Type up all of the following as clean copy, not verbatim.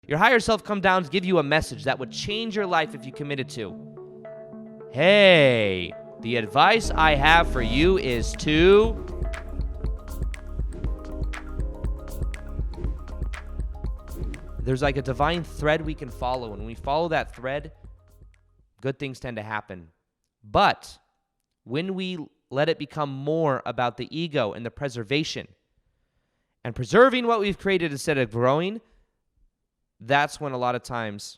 Your higher self come down to give you a message that would change your life if you committed to. Hey, the advice I have for you is to there's like a divine thread we can follow, and when we follow that thread, good things tend to happen. But when we let it become more about the ego and the preservation and preserving what we've created instead of growing, that's when a lot of times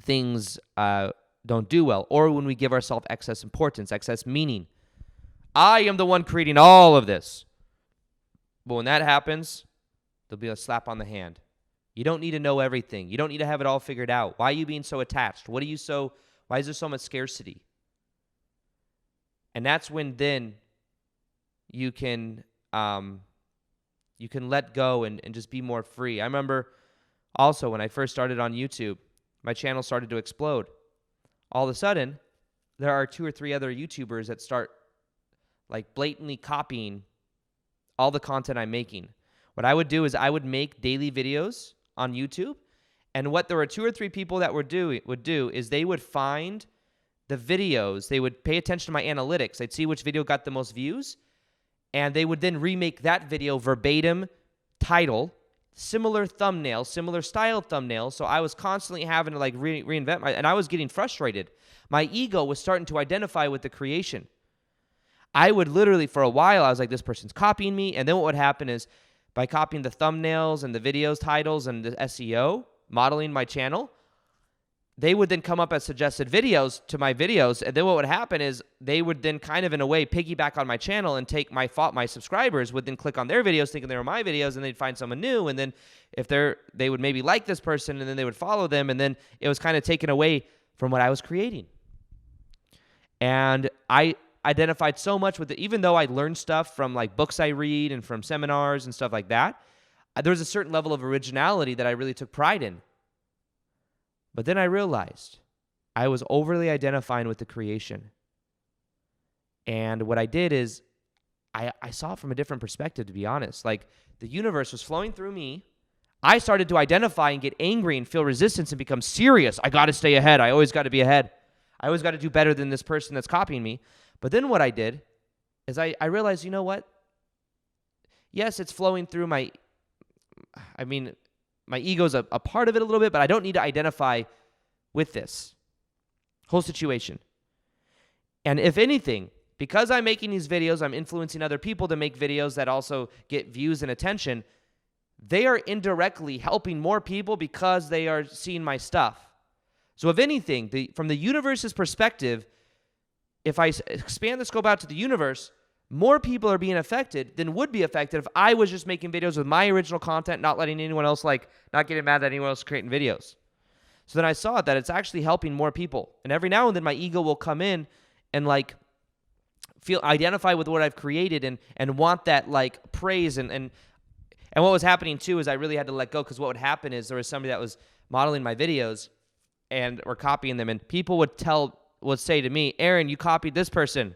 things don't do well, or when we give ourselves excess importance, excess meaning. I am the one creating all of this. But when that happens, there'll be a slap on the hand. You don't need to know everything. You don't need to have it all figured out. Why are you being so attached? Why is there so much scarcity? And that's when then you can let go and just be more free. I remember also when I first started on YouTube, my channel started to explode. All of a sudden, there are 2 or 3 other YouTubers that start like blatantly copying all the content I'm making. What I would do is I would make daily videos on YouTube, and what there were 2 or 3 people that would do is they would find the videos, they would pay attention to my analytics, they'd see which video got the most views, and they would then remake that video verbatim, title, similar thumbnail, similar style thumbnail. So I was constantly having to like reinvent and I was getting frustrated. My ego was starting to identify with the creation. I would literally, for a while, I was like, this person's copying me. And then what would happen is by copying the thumbnails and the videos titles and the SEO, modeling my channel, they would then come up as suggested videos to my videos. And then what would happen is they would then kind of in a way piggyback on my channel and take my subscribers would then click on their videos thinking they were my videos, and they'd find someone new. And then if they would maybe like this person, and then they would follow them. And then it was kind of taken away from what I was creating. And I identified so much with it, even though I learned stuff from like books I read and from seminars and stuff like that. There was a certain level of originality that I really took pride in. But then I realized I was overly identifying with the creation. And what I did is I saw it from a different perspective, to be honest. Like the universe was flowing through me. I started to identify and get angry and feel resistance and become serious. I got to stay ahead. I always got to be ahead. I always got to do better than this person that's copying me. But then what I did is I realized, you know what? Yes, it's flowing through my ego's a part of it a little bit, but I don't need to identify with this whole situation. And if anything, because I'm making these videos, I'm influencing other people to make videos that also get views and attention. They are indirectly helping more people because they are seeing my stuff. So if anything, from the universe's perspective, if I expand the scope out to the universe, more people are being affected than would be affected if I was just making videos with my original content, not letting anyone else, not getting mad at anyone else creating videos. So then I saw that it's actually helping more people. And every now and then my ego will come in and identify with what I've created and want that praise. And what was happening too is I really had to let go, because what would happen is there was somebody that was modeling my videos or copying them, and people would say to me, Aaron, you copied this person.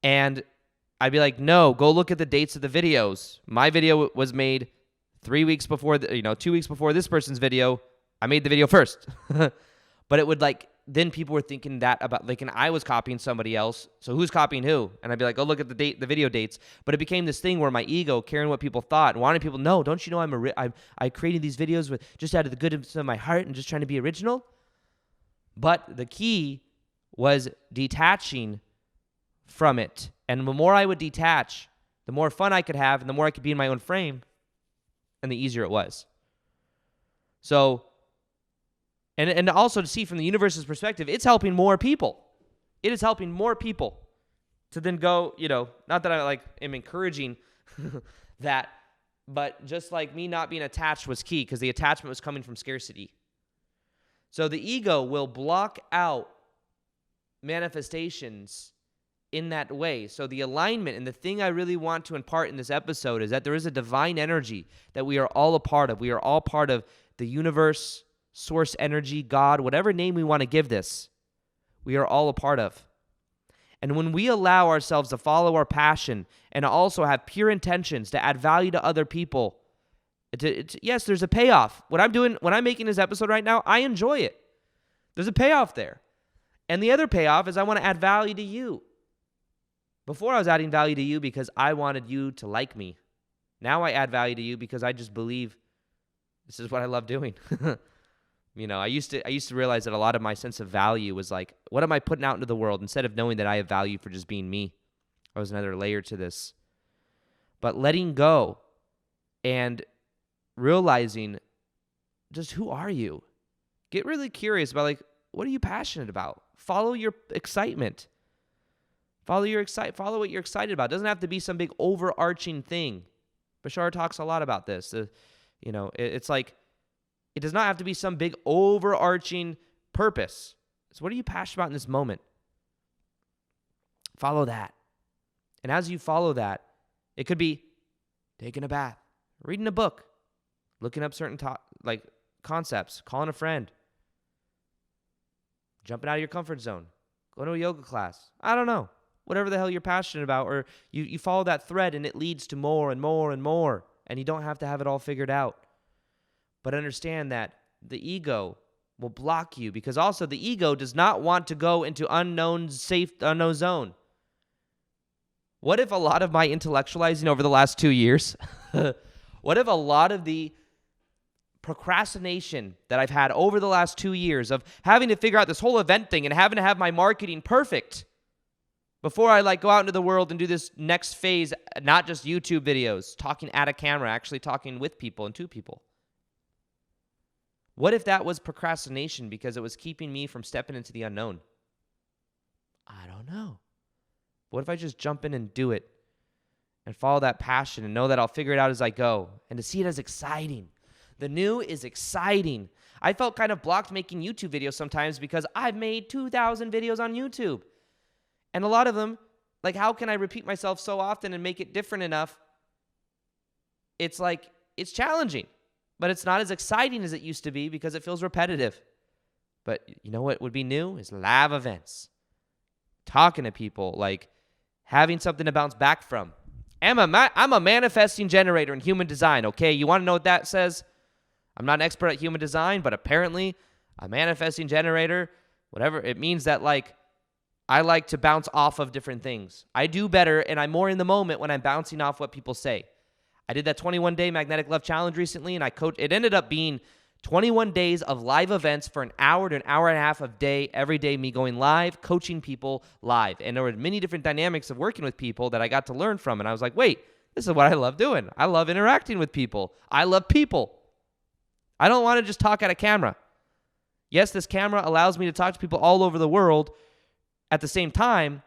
And I'd be like, no, go look at the dates of the videos. My video was made 3 weeks before, 2 weeks before this person's video. I made the video first. But it would then people were thinking that about, and I was copying somebody else. So who's copying who? And I'd be like, go look at the video dates. But it became this thing where my ego, caring what people thought, and wanting people to know, don't you know I created these videos with just out of the goodness of my heart and just trying to be original? But the key was detaching from it. And the more I would detach, the more fun I could have, and the more I could be in my own frame, and the easier it was. So, and also to see from the universe's perspective, it's helping more people. It is helping more people to then go, not that I am encouraging that, but just me not being attached was key, because the attachment was coming from scarcity. So the ego will block out manifestations in that way. So the alignment, and the thing I really want to impart in this episode, is that there is a divine energy that we are all a part of. We are all part of the universe, source energy, God, whatever name we want to give this, we are all a part of. And when we allow ourselves to follow our passion and also have pure intentions to add value to other people, Yes, there's a payoff. What I'm doing, when I'm making this episode right now, I enjoy it. There's a payoff there. And the other payoff is I want to add value to you. Before I was adding value to you because I wanted you to like me. Now I add value to you because I just believe this is what I love doing. I used to realize that a lot of my sense of value was like, what am I putting out into the world instead of knowing that I have value for just being me? That was another layer to this. But letting go and realizing just who are you? Get really curious about like, what are you passionate about? Follow your excitement. Follow what you're excited about. It doesn't have to be some big overarching thing. Bashar talks a lot about this. It's like, it does not have to be some big overarching purpose. So what are you passionate about in this moment? Follow that. And as you follow that, it could be taking a bath, reading a book, looking up certain concepts, calling a friend, jumping out of your comfort zone, going to a yoga class. I don't know. Whatever the hell you're passionate about, or you follow that thread and it leads to more and more and more, and you don't have to have it all figured out. But understand that the ego will block you, because also the ego does not want to go into unknown zone. What if a lot of my intellectualizing over the last 2 years, what if a lot of the procrastination that I've had over the last 2 years of having to figure out this whole event thing and having to have my marketing perfect before I go out into the world and do this next phase, not just YouTube videos, talking at a camera, actually talking with people and to people. What if that was procrastination because it was keeping me from stepping into the unknown? I don't know. What if I just jump in and do it and follow that passion and know that I'll figure it out as I go, and to see it as exciting? The new is exciting. I felt kind of blocked making YouTube videos sometimes because I've made 2,000 videos on YouTube. And a lot of them, how can I repeat myself so often and make it different enough? It's challenging, but it's not as exciting as it used to be because it feels repetitive. But you know what would be new is live events. Talking to people, having something to bounce back from. I'm a manifesting generator in human design, okay? You want to know what that says? I'm not an expert at human design, but apparently a manifesting generator, whatever, it means that I like to bounce off of different things. I do better, and I'm more in the moment when I'm bouncing off what people say. I did that 21-day Magnetic Love Challenge recently, and it ended up being 21 days of live events for an hour to an hour and a half of day, every day, me going live, coaching people live. And there were many different dynamics of working with people that I got to learn from, and I was like, wait, this is what I love doing. I love interacting with people. I love people. I don't want to just talk at a camera. Yes, this camera allows me to talk to people all over the world at the same time,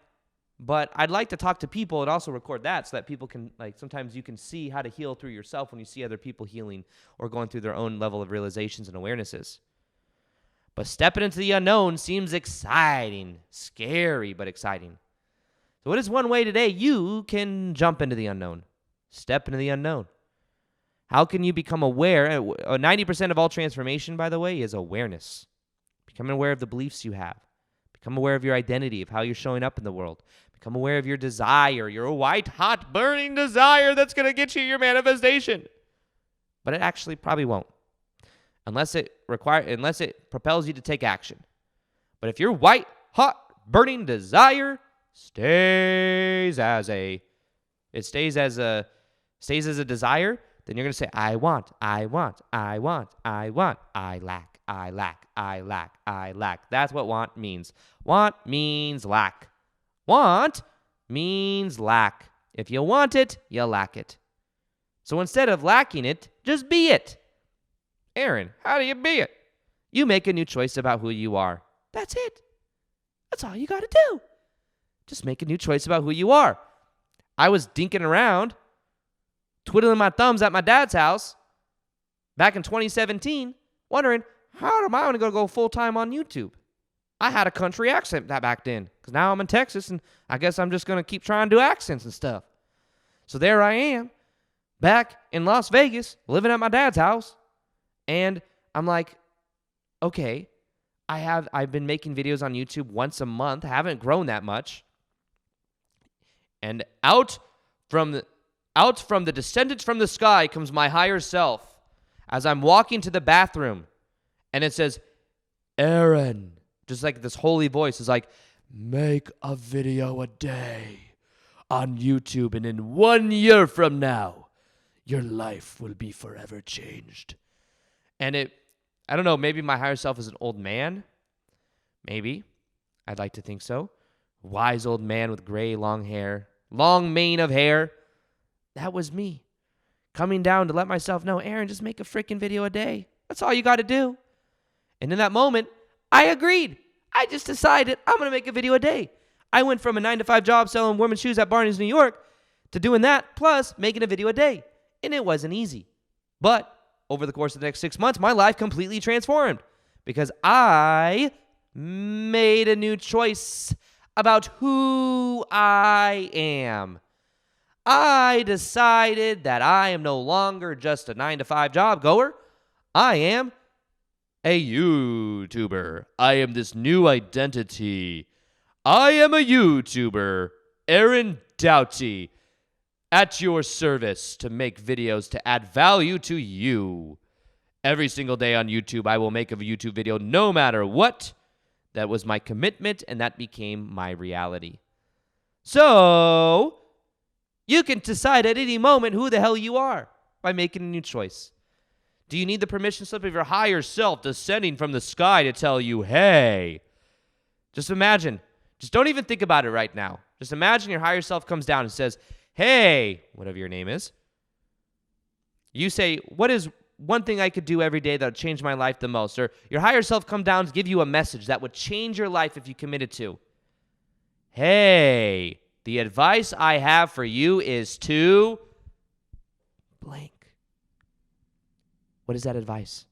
but I'd like to talk to people and also record that so that people can, sometimes you can see how to heal through yourself when you see other people healing or going through their own level of realizations and awarenesses. But stepping into the unknown seems exciting, scary, but exciting. So what is one way today you can jump into the unknown? Step into the unknown. How can you become aware? 90% of all transformation, by the way, is awareness. Becoming aware of the beliefs you have. Become aware of your identity, of how you're showing up in the world. Become aware of your desire, your white, hot, burning desire that's going to get you your manifestation. But it actually probably won't. Unless it propels you to take action. But if your white, hot, burning desire stays as a desire, then you're going to say, I want, I lack. That's what want means. Want means lack. Want means lack. If you want it, you lack it. So instead of lacking it, just be it. Aaron, how do you be it? You make a new choice about who you are. That's it. That's all you got to do. Just make a new choice about who you are. I was dinking around, twiddling my thumbs at my dad's house back in 2017, wondering, how am I going to go full-time on YouTube? I had a country accent back then, because now I'm in Texas, and I guess I'm just going to keep trying to do accents and stuff. So there I am, back in Las Vegas, living at my dad's house, and I'm like, okay, I've been making videos on YouTube once a month. I haven't grown that much. And out from the descendants from the sky comes my higher self. as I'm walking to the bathroom, and it says, Aaron, just like this holy voice is like, make a video a day on YouTube, and in 1 year from now, your life will be forever changed. And I don't know, maybe my higher self is an old man. Maybe. I'd like to think so. Wise old man with gray long hair, long mane of hair. That was me. Coming down to let myself know, Aaron, just make a freaking video a day. That's all you got to do. And in that moment, I agreed. I just decided I'm going to make a video a day. I went from a 9-to-5 job selling women's shoes at Barney's, New York, to doing that, plus making a video a day. And it wasn't easy. But over the course of the next 6 months, my life completely transformed because I made a new choice about who I am. I decided that I am no longer just a 9-to-5 job goer. I am a YouTuber. I am this new identity. I am a YouTuber, Aaron Doughty, at your service to make videos to add value to you. Every single day on YouTube, I will make a YouTube video no matter what. That was my commitment, and that became my reality. So, you can decide at any moment who the hell you are by making a new choice. Do you need the permission slip of your higher self descending from the sky to tell you, hey, just imagine. Just don't even think about it right now. Just imagine your higher self comes down and says, hey, whatever your name is. You say, what is one thing I could do every day that would change my life the most? Or your higher self come down to give you a message that would change your life if you committed to. Hey, the advice I have for you is to blank. What is that advice?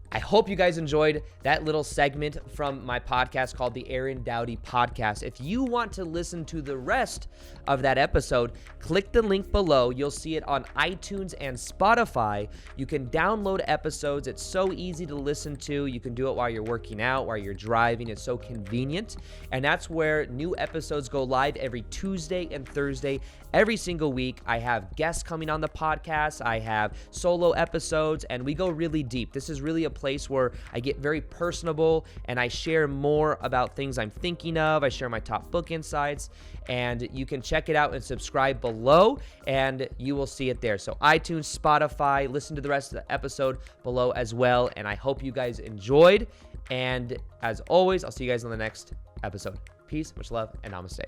I hope you guys enjoyed that little segment from my podcast called the Aaron Doughty Podcast. If you want to listen to the rest of that episode, click the link below. You'll see it on iTunes and Spotify. You can download episodes. It's so easy to listen to. You can do it while you're working out, while you're driving. It's so convenient. And that's where new episodes go live every Tuesday and Thursday. Every single week, I have guests coming on the podcast. I have solo episodes, and we go really deep. This is really a place where I get very personable, and I share more about things I'm thinking of. I share my top book insights, and you can check it out and subscribe below, and you will see it there. So iTunes, Spotify, listen to the rest of the episode below as well, and I hope you guys enjoyed. And as always, I'll see you guys on the next episode. Peace, much love, and namaste.